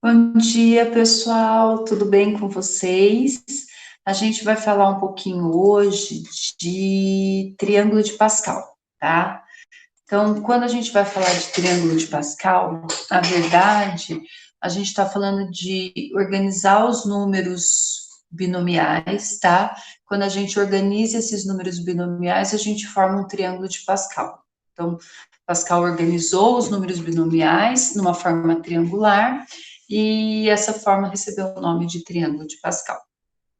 Bom dia, pessoal, tudo bem com vocês? A gente vai falar um pouquinho hoje de triângulo de Pascal, tá? Então, quando a gente vai falar de triângulo de Pascal, na verdade, a gente está falando de organizar os números binomiais, tá? Quando a gente organiza esses números binomiais, a gente forma um triângulo de Pascal. Então, Pascal organizou os números binomiais numa forma triangular e essa forma recebeu o nome de triângulo de Pascal.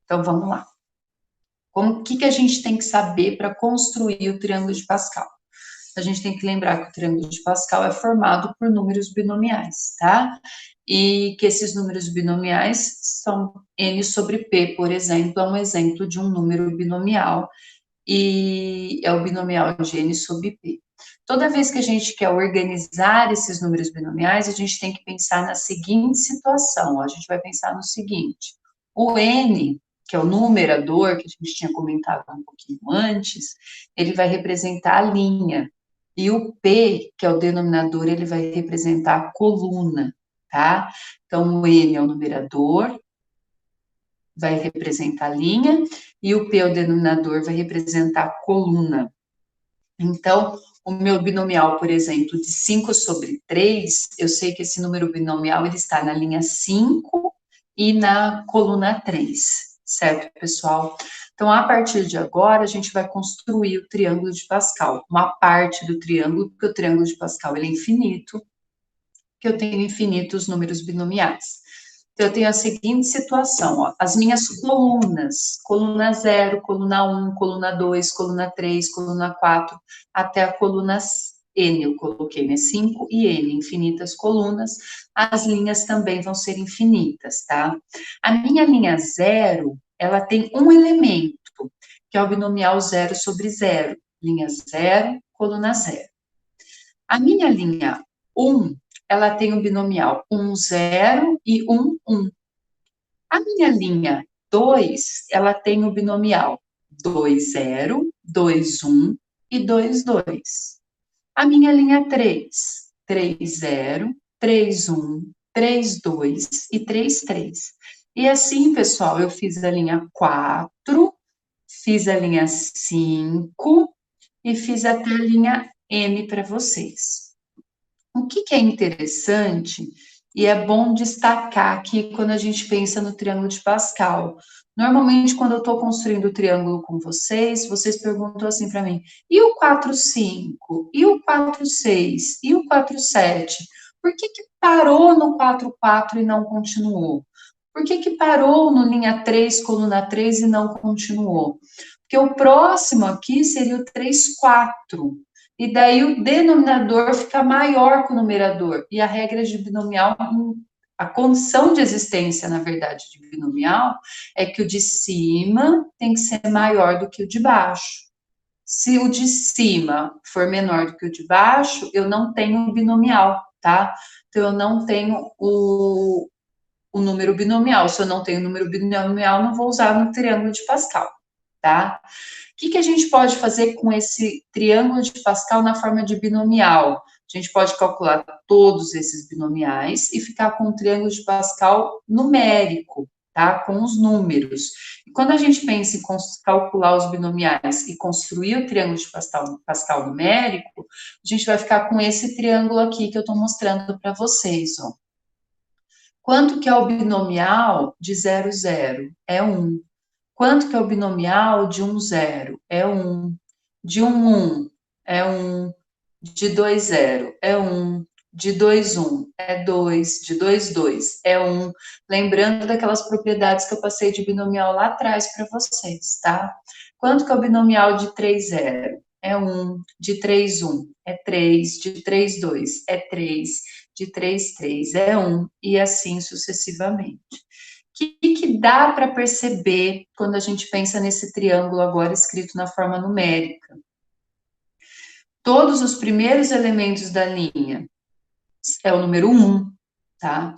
Então, vamos lá. O que a gente tem que saber para construir o triângulo de Pascal? A gente tem que lembrar que o triângulo de Pascal é formado por números binomiais, tá? E que esses números binomiais são n sobre p, por exemplo, é um exemplo de um número binomial, e é o binomial de n sobre p. Toda vez que a gente quer organizar esses números binomiais, a gente tem que pensar na seguinte situação, a gente vai pensar no seguinte, o n, que é o numerador, que a gente tinha comentado um pouquinho antes, ele vai representar a linha, e o p, que é o denominador, ele vai representar a coluna, tá? Então, o n é o numerador, vai representar a linha, e o P, o denominador, vai representar a coluna. Então, o meu binomial, por exemplo, de 5 sobre 3, eu sei que esse número binomial ele está na linha 5 e na coluna 3, certo, pessoal? Então, a partir de agora, a gente vai construir o triângulo de Pascal, uma parte do triângulo, porque o triângulo de Pascal ele é infinito, que eu tenho infinitos números binomiais. Então, eu tenho a seguinte situação, ó, as minhas colunas, coluna 0, coluna 1, coluna 2, coluna 3, coluna 4, até a coluna N, eu coloquei, né, 5 e N, infinitas colunas, as linhas também vão ser infinitas, tá? A minha linha 0, ela tem um elemento, que é o binomial 0 sobre 0, linha 0, coluna 0. A minha linha 1, ela tem um binomial 1, 0 e 1, 1. A minha linha 2, ela tem o binomial 2, 0, 2, 1 e 2, 2. A minha linha 3, 3, 0, 3, 1, 3, 2 e 3, 3. E assim, pessoal, eu fiz a linha 4, fiz a linha 5 e fiz até a linha N para vocês. O que é interessante e é bom destacar aqui quando a gente pensa no triângulo de Pascal. Normalmente, quando eu estou construindo o triângulo com vocês, vocês perguntam assim para mim: e o 4, 5? E o 4, 6? E o 4, 7? Por que parou no 4, 4 e não continuou? Por que parou no linha 3, coluna 3 e não continuou? Porque o próximo aqui seria o 3, 4. E daí o denominador fica maior que o numerador. E a regra de binomial, a condição de existência, na verdade, de binomial, é que o de cima tem que ser maior do que o de baixo. Se o de cima for menor do que o de baixo, eu não tenho binomial, tá? Então, eu não tenho o número binomial. Se eu não tenho o número binomial, não vou usar no triângulo de Pascal, tá? O que a gente pode fazer com esse triângulo de Pascal na forma de binomial? A gente pode calcular todos esses binomiais e ficar com um triângulo de Pascal numérico, tá? Com os números. E quando a gente pensa em calcular os binomiais e construir o triângulo de Pascal numérico, a gente vai ficar com esse triângulo aqui que eu estou mostrando para vocês, ó. Quanto que é o binomial de 0, 0? É 1. Quanto que é o binomial de 1, 0? É 1. De 1, 1 é 1. De 2, 0 é 1. De 2, 1 é 2. De 2, 2 é 1. Lembrando daquelas propriedades que eu passei de binomial lá atrás para vocês, tá? Quanto que é o binomial de 3, 0? É 1. De 3, 1 é 3. De 3, 2 é 3. De 3, 3 é 1. E assim sucessivamente. O que dá para perceber quando a gente pensa nesse triângulo agora escrito na forma numérica? Todos os primeiros elementos da linha é o número 1, tá?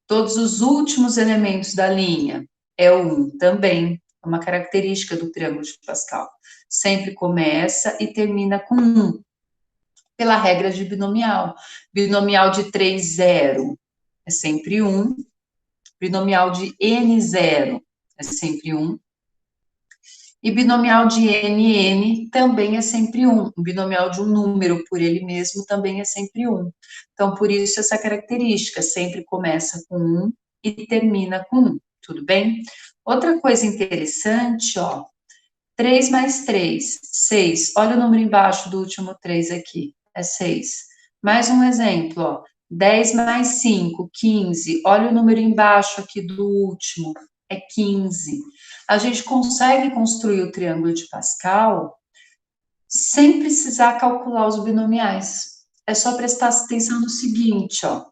Todos os últimos elementos da linha é o 1 também, é uma característica do triângulo de Pascal. Sempre começa e termina com 1, pela regra de binomial. Binomial de 3, 0 é sempre 1. Binomial de N0 é sempre 1. E binomial de NN também é sempre 1. O binomial de um número por ele mesmo também é sempre 1. Então, por isso, essa característica sempre começa com 1 e termina com 1, tudo bem? Outra coisa interessante, ó, 3 mais 3, 6. Olha o número embaixo do último 3 aqui, é 6. Mais um exemplo, ó, 10 mais 5, 15. Olha o número embaixo aqui do último, é 15. A gente consegue construir o triângulo de Pascal sem precisar calcular os binomiais. É só prestar atenção no seguinte, ó.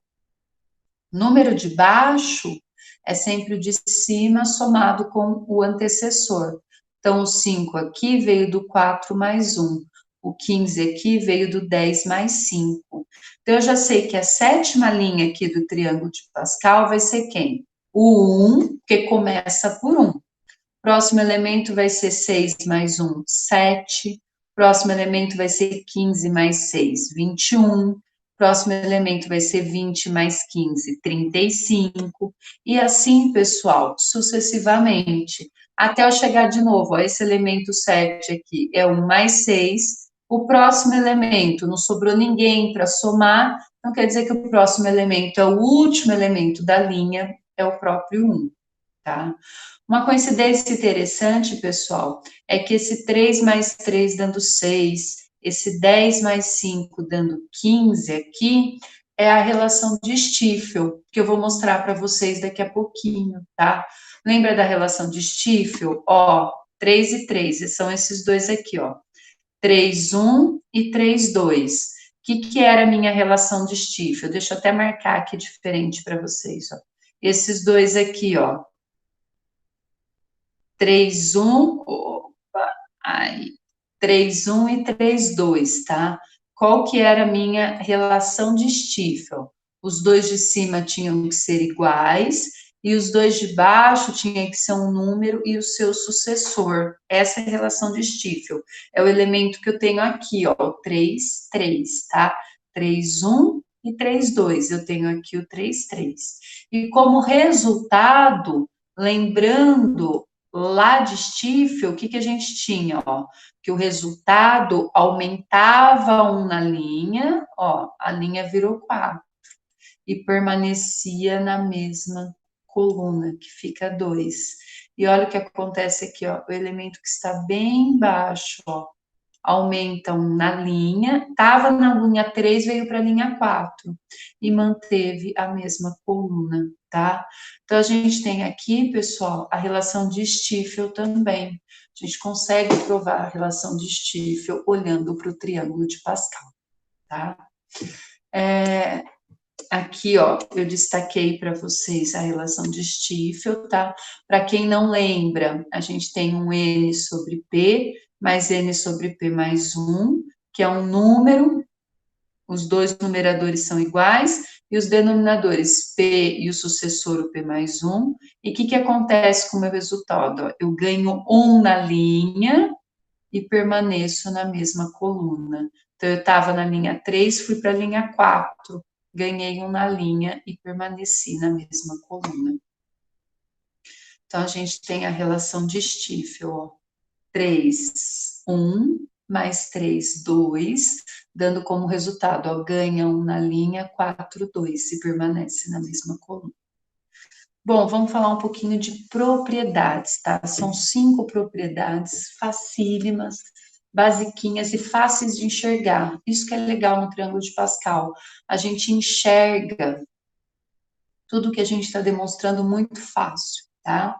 Número de baixo é sempre o de cima somado com o antecessor. Então, o 5 aqui veio do 4 mais 1. O 15 aqui veio do 10 mais 5. Então, eu já sei que a sétima linha aqui do triângulo de Pascal vai ser quem? O 1, que começa por 1. Próximo elemento vai ser 6 mais 1, 7. Próximo elemento vai ser 15 mais 6, 21. Próximo elemento vai ser 20 mais 15, 35. E assim, pessoal, sucessivamente. Até eu chegar de novo, ó, esse elemento 7 aqui é 1 mais 6. O próximo elemento, não sobrou ninguém para somar, então quer dizer que o próximo elemento é o último elemento da linha, é o próprio 1, tá? Uma coincidência interessante, pessoal, é que esse 3 mais 3 dando 6, esse 10 mais 5 dando 15 aqui, é a relação de Stiefel, que eu vou mostrar para vocês daqui a pouquinho, tá? Lembra da relação de Stiefel? Ó, 3 e 3, são esses dois aqui, ó. 3, 1 e 3, 2. O que era a minha relação de Stiefel? Deixa eu até marcar aqui diferente para vocês, ó. Esses dois aqui, ó. 3, 1, opa, aí, 3, 1 e 3, 2, tá? Qual que era a minha relação de Stiefel? Os dois de cima tinham que ser iguais e os dois de baixo tinham que ser um número e o seu sucessor. Essa é a relação de Stiefel. É o elemento que eu tenho aqui, ó, 3, 3, tá? 3, 1 e 3, 2. Eu tenho aqui o 3, 3. E como resultado, lembrando lá de Stiefel, o que a gente tinha, ó? Que o resultado aumentava 1 na linha, ó, a linha virou 4 e permanecia na mesma coluna, que fica 2. E olha o que acontece aqui, ó, o elemento que está bem embaixo, ó, aumenta 1 na linha, estava na linha 3, veio para a linha 4 e manteve a mesma coluna, tá? Então, a gente tem aqui, pessoal, a relação de Stiefel também. A gente consegue provar a relação de Stiefel olhando para o triângulo de Pascal, tá? Aqui, ó, eu destaquei para vocês a relação de Stiefel, tá? Para quem não lembra, a gente tem um N sobre P mais N sobre P mais 1, que é um número, os dois numeradores são iguais, e os denominadores P e o sucessor, o P mais 1. E o que acontece com o meu resultado? Ó, eu ganho 1 na linha e permaneço na mesma coluna. Então, eu estava na linha 3, fui para a linha 4, ganhei 1 na linha e permaneci na mesma coluna. Então, a gente tem a relação de Stiefel, ó. 3, 1, mais 3, 2, dando como resultado, ó, ganha 1 na linha, 4, 2, e permanece na mesma coluna. Bom, vamos falar um pouquinho de propriedades, tá? São 5 propriedades facílimas, basiquinhas e fáceis de enxergar. Isso que é legal no triângulo de Pascal. A gente enxerga tudo que a gente está demonstrando muito fácil, tá?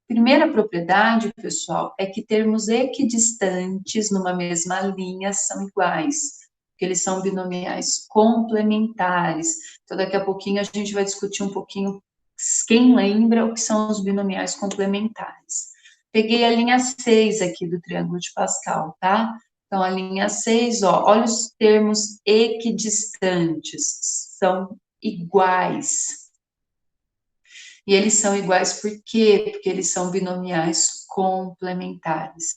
Primeira propriedade, pessoal, é que termos equidistantes numa mesma linha são iguais, porque eles são binomiais complementares. Então, daqui a pouquinho a gente vai discutir um pouquinho quem lembra o que são os binomiais complementares. Peguei a linha 6 aqui do triângulo de Pascal, tá? Então, a linha 6, ó, olha os termos equidistantes, são iguais. E eles são iguais por quê? Porque eles são binomiais complementares.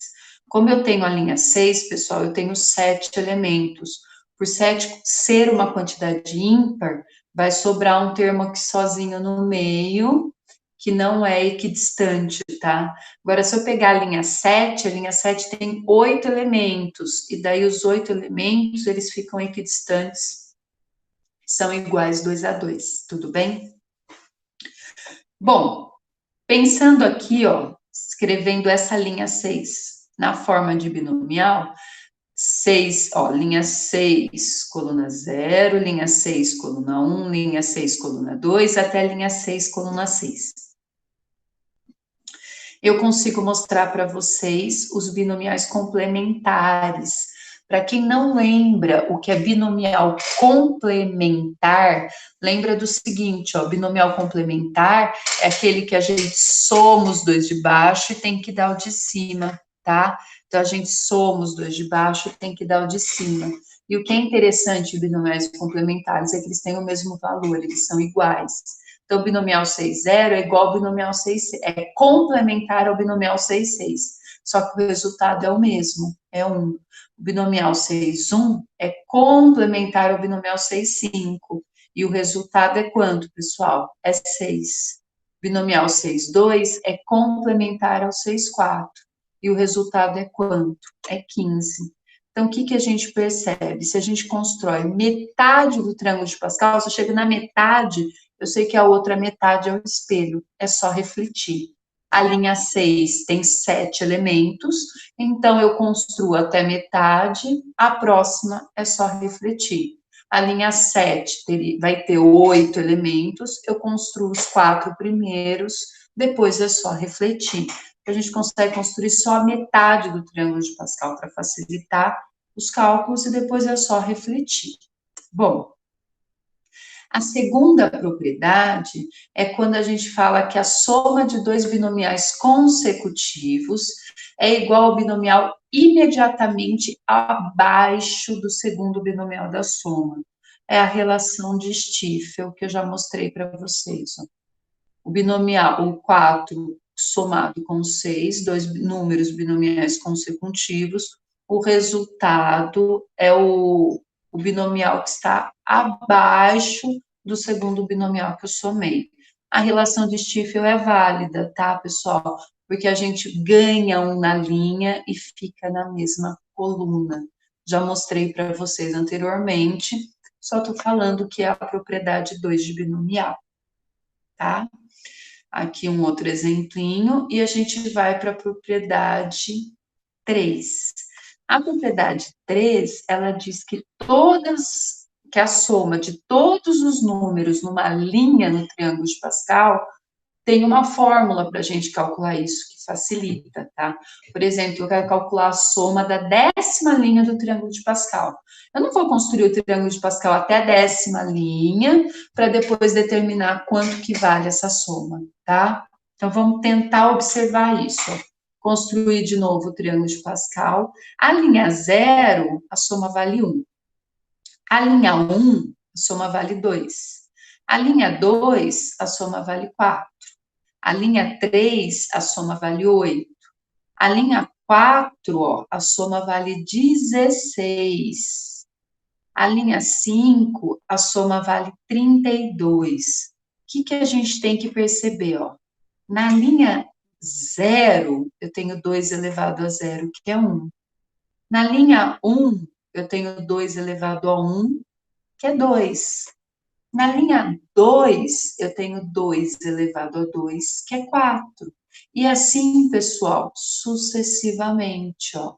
Como eu tenho a linha 6, pessoal, eu tenho 7 elementos. Por 7 ser uma quantidade ímpar, vai sobrar um termo aqui sozinho no meio, que não é equidistante, tá? Agora, se eu pegar a linha 7 tem 8 elementos, e daí os 8 elementos, eles ficam equidistantes, são iguais 2 a 2, tudo bem? Bom, pensando aqui, ó, escrevendo essa linha 6 na forma de binomial, 6, ó, linha 6, coluna 0, linha 6, coluna 1, linha 6, coluna 2, até linha 6, coluna 6. Eu consigo mostrar para vocês os binomiais complementares. Para quem não lembra o que é binomial complementar, lembra do seguinte, ó, binomial complementar é aquele que a gente soma os dois de baixo e tem que dar o de cima, tá? Então, a gente soma os dois de baixo e tem que dar o de cima. E o que é interessante em binomiais complementares é que eles têm o mesmo valor, eles são iguais. Então, o binomial 6,0 é igual ao binomial 6, é complementar ao binomial 6,6. Só que o resultado é o mesmo, é 1. O binomial 6,1 é complementar ao binomial 6,5. E o resultado é quanto, pessoal? É 6. Binomial 6,2 é complementar ao 6,4. E o resultado é quanto? É 15. Então, o que, que a gente percebe? Se a gente constrói metade do triângulo de Pascal, se eu chego na metade, eu sei que a outra metade é o espelho, é só refletir. A linha 6 tem 7 elementos, então eu construo até metade, a próxima é só refletir. A linha 7 vai ter 8 elementos, eu construo os 4 primeiros, depois é só refletir. A gente consegue construir só a metade do triângulo de Pascal para facilitar os cálculos e depois é só refletir. Bom, a segunda propriedade é quando a gente fala que a soma de dois binomiais consecutivos é igual ao binomial imediatamente abaixo do segundo binomial da soma. É a relação de Stiefel, que eu já mostrei para vocês. Ó. O binomial, o 4 somado com 6, dois números binomiais consecutivos, o resultado é o binomial que está abaixo do segundo binomial que eu somei. A relação de Stiefel é válida, tá, pessoal? Porque a gente ganha um na linha e fica na mesma coluna. Já mostrei para vocês anteriormente, só estou falando que é a propriedade 2 de binomial, tá? Aqui um outro exemplinho, e a gente vai para a propriedade 3. A propriedade 3, ela diz que que a soma de todos os números numa linha no triângulo de Pascal tem uma fórmula para a gente calcular isso, que facilita, tá? Por exemplo, eu quero calcular a soma da 10ª linha do triângulo de Pascal. Eu não vou construir o triângulo de Pascal até a 10ª linha, para depois determinar quanto que vale essa soma, tá? Então, vamos tentar observar isso. Construir de novo o triângulo de Pascal. A linha 0, a soma vale 1. A linha 1, a soma vale 2. A linha 2, a soma vale 4. A linha 3, a soma vale 8. A linha 4, ó, a soma vale 16. A linha 5, a soma vale 32. O que a gente tem que perceber, ó? Na linha 0, eu tenho 2 elevado a 0, que é 1. Na linha 1, eu tenho 2 elevado a 1, que é 2. Na linha 2, eu tenho 2 elevado a 2, que é 4. E assim, pessoal, sucessivamente, ó.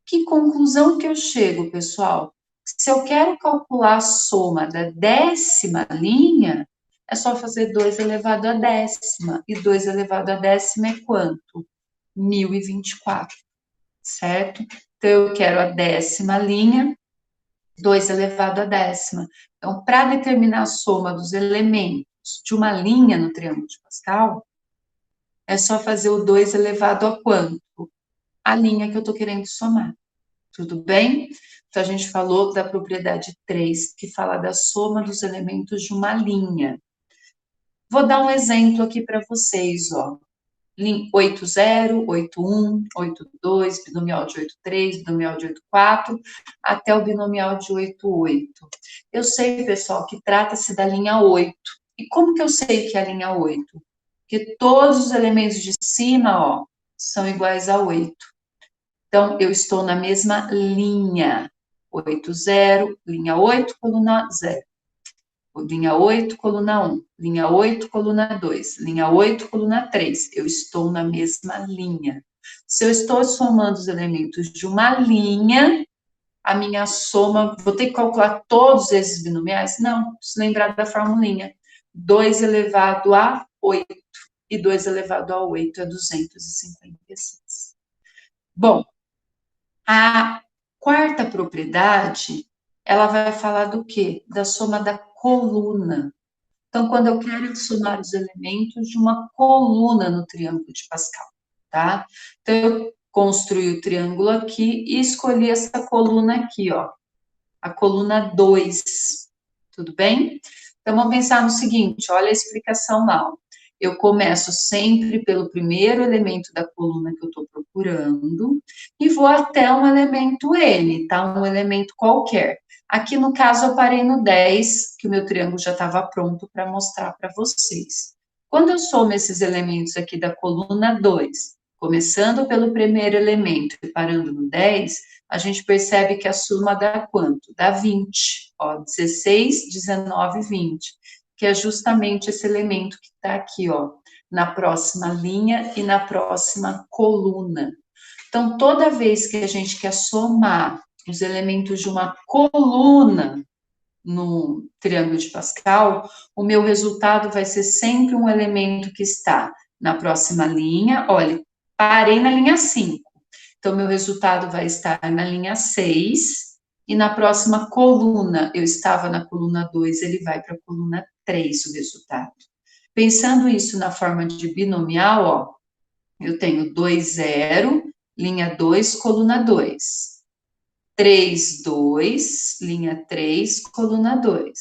Que conclusão que eu chego, pessoal? Se eu quero calcular a soma da 10ª linha, é só fazer 2 elevado a 10ª. E 2 elevado a 10ª é quanto? 1024, certo? Então, eu quero a 10ª linha, 2 elevado a 10ª. Então, para determinar a soma dos elementos de uma linha no triângulo de Pascal, é só fazer o 2 elevado a quanto? A linha que eu estou querendo somar. Tudo bem? Então, a gente falou da propriedade 3, que fala da soma dos elementos de uma linha. Vou dar um exemplo aqui para vocês, ó. 8,0, 8,1, 8,2, binomial de 8,3, binomial de 8,4, até o binomial de 8,8. Eu sei, pessoal, que trata-se da linha 8. E como que eu sei que é a linha 8? Porque todos os elementos de cima, ó, são iguais a 8. Então, eu estou na mesma linha. 8,0, linha 8, coluna 0. Linha 8, coluna 1. Linha 8, coluna 2. Linha 8, coluna 3. Eu estou na mesma linha. Se eu estou somando os elementos de uma linha, a minha soma, vou ter que calcular todos esses binomiais? Não, preciso lembrar da formulinha. 2 elevado a 8. E 2 elevado a 8 é 256. Bom, a quarta propriedade, ela vai falar do quê? Da soma da coluna. Então, quando eu quero somar os elementos de uma coluna no triângulo de Pascal, tá? Então, eu construí o triângulo aqui e escolhi essa coluna aqui, ó. A coluna 2, tudo bem? Então, vamos pensar no seguinte, olha a explicação lá, ó. Eu começo sempre pelo primeiro elemento da coluna que eu estou procurando e vou até um elemento N, tá? Um elemento qualquer. Aqui, no caso, eu parei no 10, que o meu triângulo já estava pronto para mostrar para vocês. Quando eu somo esses elementos aqui da coluna 2, começando pelo primeiro elemento e parando no 10, a gente percebe que a soma dá quanto? Dá 20. Ó, 16, 19, 20. Que é justamente esse elemento que está aqui, ó, na próxima linha e na próxima coluna. Então, toda vez que a gente quer somar os elementos de uma coluna no triângulo de Pascal, o meu resultado vai ser sempre um elemento que está na próxima linha. Olha, parei na linha 5. Então, meu resultado vai estar na linha 6, e na próxima coluna, eu estava na coluna 2, ele vai para a coluna 3, o resultado. Pensando isso na forma de binomial, ó, eu tenho 2, 0, linha 2, coluna 2. 3, 2, linha 3, coluna 2.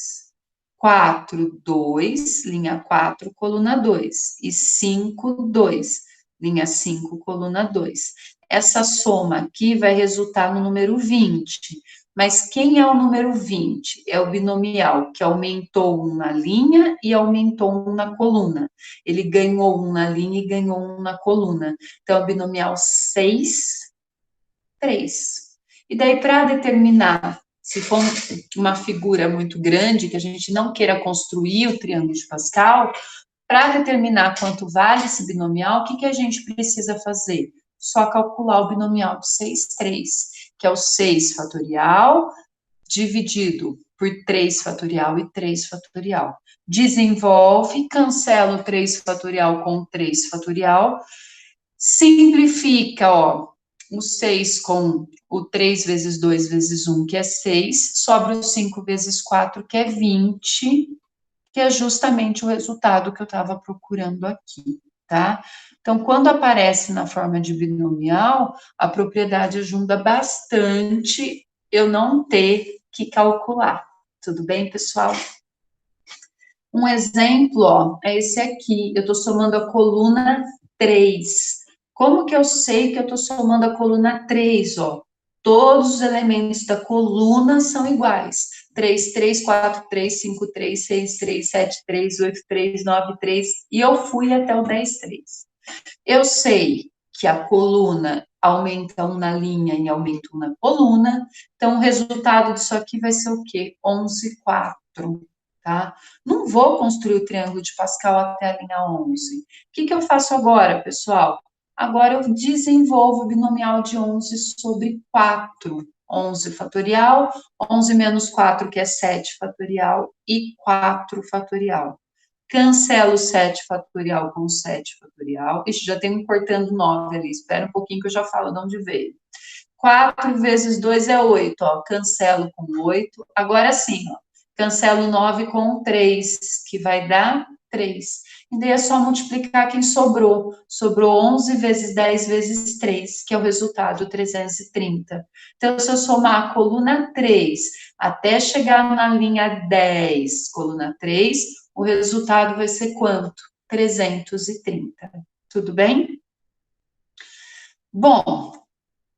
4, 2, linha 4, coluna 2. E 5, 2, linha 5, coluna 2. Essa soma aqui vai resultar no número 20. Mas quem é o número 20? É o binomial, que aumentou um na linha e aumentou um na coluna. Ele ganhou um na linha e ganhou um na coluna. Então, é o binomial 6, 3. E daí, para determinar, se for uma figura muito grande, que a gente não queira construir o triângulo de Pascal, para determinar quanto vale esse binomial, o que a gente precisa fazer? Só calcular o binomial de 6, 3, que é o 6 fatorial dividido por 3 fatorial e 3 fatorial. Desenvolve, cancela o 3 fatorial com o 3 fatorial, simplifica, ó, o 6 com o 3 vezes 2 vezes 1, que é 6, sobra o 5 vezes 4, que é 20, que é justamente o resultado que eu estava procurando aqui, tá? Então, quando aparece na forma de binomial, a propriedade ajuda bastante eu não ter que calcular. Tudo bem, pessoal? Um exemplo, ó, é esse aqui. Eu estou somando a coluna 3. Como que eu sei que eu estou somando a coluna 3, ó? Todos os elementos da coluna são iguais. 3, 3, 4, 3, 5, 3, 6, 3, 7, 3, 8, 3, 9, 3. E eu fui até o 10, 3. Eu sei que a coluna aumenta um na linha e aumenta um na coluna. Então, o resultado disso aqui vai ser o quê? 11, 4. Tá? Não vou construir o triângulo de Pascal até a linha 11. O que eu faço agora, pessoal? Agora eu desenvolvo o binomial de 11 sobre 4. 11 fatorial, 11 menos 4, que é 7 fatorial, e 4 fatorial. Cancelo o 7 fatorial com 7 fatorial. Ixi, já tem um cortando 9 ali. Espera um pouquinho que eu já falo de onde veio. 4 vezes 2 é 8, ó. Cancelo com 8. Agora sim, ó. Cancelo 9 com 3, que vai dar 3. E daí é só multiplicar quem sobrou. Sobrou 11 vezes 10 vezes 3, que é o resultado, 330. Então, se eu somar a coluna 3 até chegar na linha 10, coluna 3, o resultado vai ser quanto? 330. Tudo bem? Bom,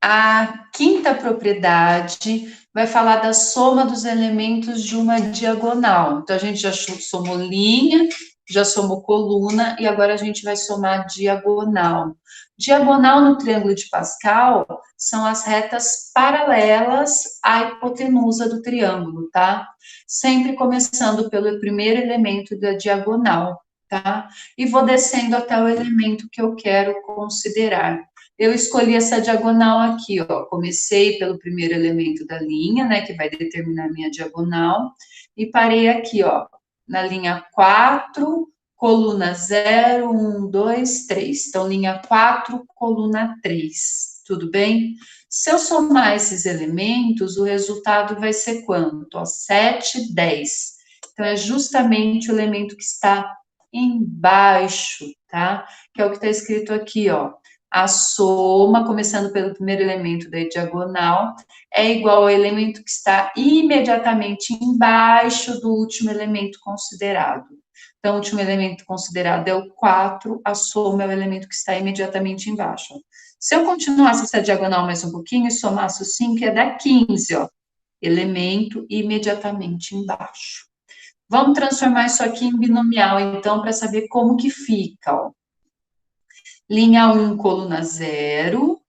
a quinta propriedade vai falar da soma dos elementos de uma diagonal. Então, a gente já somou linha, já somou coluna, e agora a gente vai somar diagonal. Diagonal no triângulo de Pascal são as retas paralelas à hipotenusa do triângulo, tá? Sempre começando pelo primeiro elemento da diagonal, tá? E vou descendo até o elemento que eu quero considerar. Eu escolhi essa diagonal aqui, ó. Comecei pelo primeiro elemento da linha, né, que vai determinar a minha diagonal, e parei aqui, ó, na linha 4, coluna 0, 1, 2, 3. Então, linha 4, coluna 3. Tudo bem? Se eu somar esses elementos, o resultado vai ser quanto? Ó, 7, 10. Então, é justamente o elemento que está embaixo, tá? Que é o que está escrito aqui, ó. A soma, começando pelo primeiro elemento da diagonal, é igual ao elemento que está imediatamente embaixo do último elemento considerado. Então, o último elemento considerado é o 4, a soma é o elemento que está imediatamente embaixo. Se eu continuasse essa diagonal mais um pouquinho e somasse o 5, ia dar 15, ó. Elemento imediatamente embaixo. Vamos transformar isso aqui em binomial, então, para saber como que fica, ó. Linha 1, coluna 0,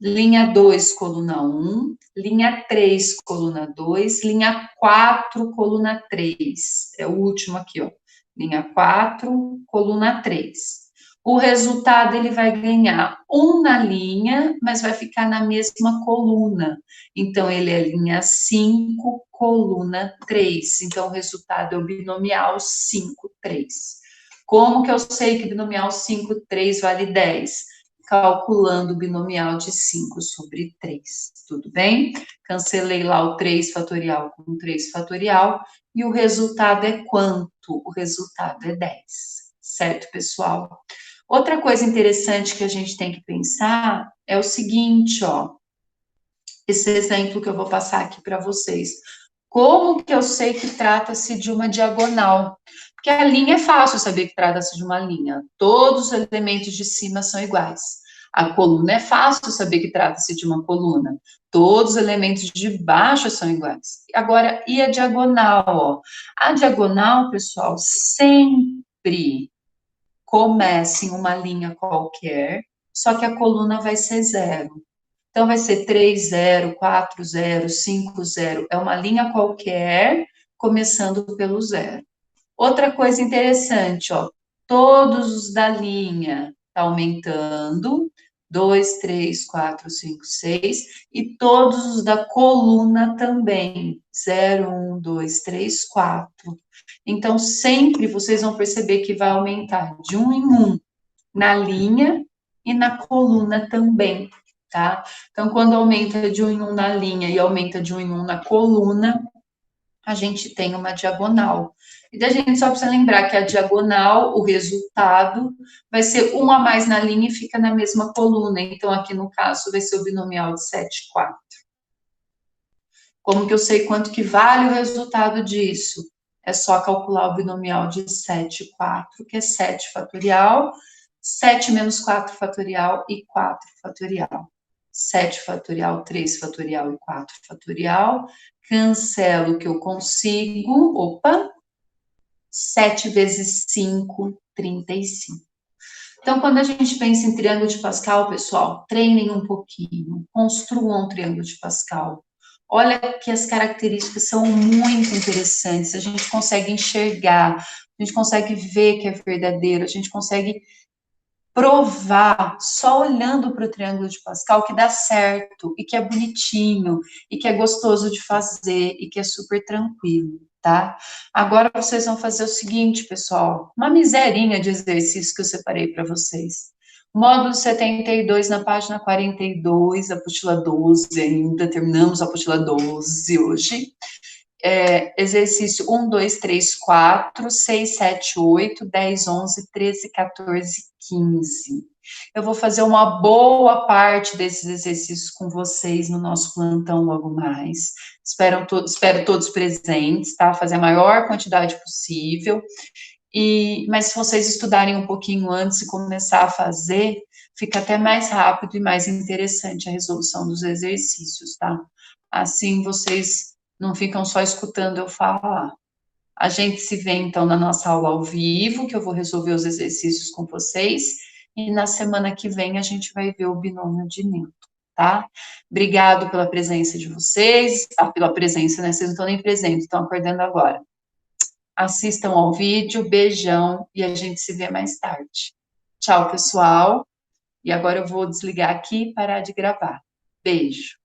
linha 2, coluna 1, linha 3, coluna 2, linha 4, coluna 3. É o último aqui, ó. Linha 4, coluna 3. O resultado, ele vai ganhar 1 na linha, mas vai ficar na mesma coluna. Então, ele é linha 5, coluna 3. Então, o resultado é o binomial 5, 3. Como que eu sei que binomial 5, 3 vale 10? Calculando o binomial de 5 sobre 3. Tudo bem? Cancelei lá o 3 fatorial com 3 fatorial e o resultado é quanto? O resultado é 10. Certo, pessoal? Outra coisa interessante que a gente tem que pensar é o seguinte, ó. Esse exemplo que eu vou passar aqui para vocês. Como que eu sei que trata-se de uma diagonal? Porque a linha é fácil saber que trata-se de uma linha. Todos os elementos de cima são iguais. A coluna é fácil saber que trata-se de uma coluna. Todos os elementos de baixo são iguais. Agora, e a diagonal? Ó? A diagonal, pessoal, sempre começa em uma linha qualquer, só que a coluna vai ser 0. Então, vai ser 3, 0, 4, 0, 5, 0. É uma linha qualquer, começando pelo 0. Outra coisa interessante, ó. Todos os da linha tá aumentando. 2, 3, 4, 5, 6. E todos os da coluna também. 0, 1, 2, 3, 4. Então, sempre vocês vão perceber que vai aumentar de 1 em 1 na linha e na coluna também, tá? Então, quando aumenta de 1 em 1 na linha e aumenta de 1 em 1 na coluna, a gente tem uma diagonal. E a gente só precisa lembrar que a diagonal, o resultado, vai ser 1 a mais na linha e fica na mesma coluna. Então, aqui no caso, vai ser o binomial de 7, 4. Como que eu sei quanto que vale o resultado disso? É só calcular o binomial de 7, 4, que é 7 fatorial, 7 menos 4 fatorial e 4 fatorial. 7 fatorial, 3 fatorial e 4 fatorial. Cancelo o que eu consigo. Opa! 7 vezes 5, 35. Então, quando a gente pensa em triângulo de Pascal, pessoal, treinem um pouquinho, construam um triângulo de Pascal. Olha que as características são muito interessantes, a gente consegue enxergar, a gente consegue ver que é verdadeiro, a gente consegue provar, só olhando para o triângulo de Pascal, que dá certo, e que é bonitinho, e que é gostoso de fazer, e que é super tranquilo, tá? Agora vocês vão fazer o seguinte, pessoal, uma miserinha de exercício que eu separei para vocês. Módulo 72, na página 42, apostila 12 ainda, terminamos a apostila 12 hoje. Exercício 1, 2, 3, 4, 6, 7, 8, 10, 11, 13, 14, 15. Eu vou fazer uma boa parte desses exercícios com vocês no nosso plantão logo mais. Espero todos presentes, tá? Fazer a maior quantidade possível. Mas se vocês estudarem um pouquinho antes e começar a fazer, fica até mais rápido e mais interessante a resolução dos exercícios, tá? Assim vocês não ficam só escutando eu falar. A gente se vê então na nossa aula ao vivo, que eu vou resolver os exercícios com vocês, e na semana que vem a gente vai ver o binômio de Newton, tá? Obrigado pela presença de vocês, pela presença, né? Vocês não estão nem presentes, estão acordando agora. Assistam ao vídeo, beijão, e a gente se vê mais tarde. Tchau, pessoal. E agora eu vou desligar aqui e parar de gravar. Beijo.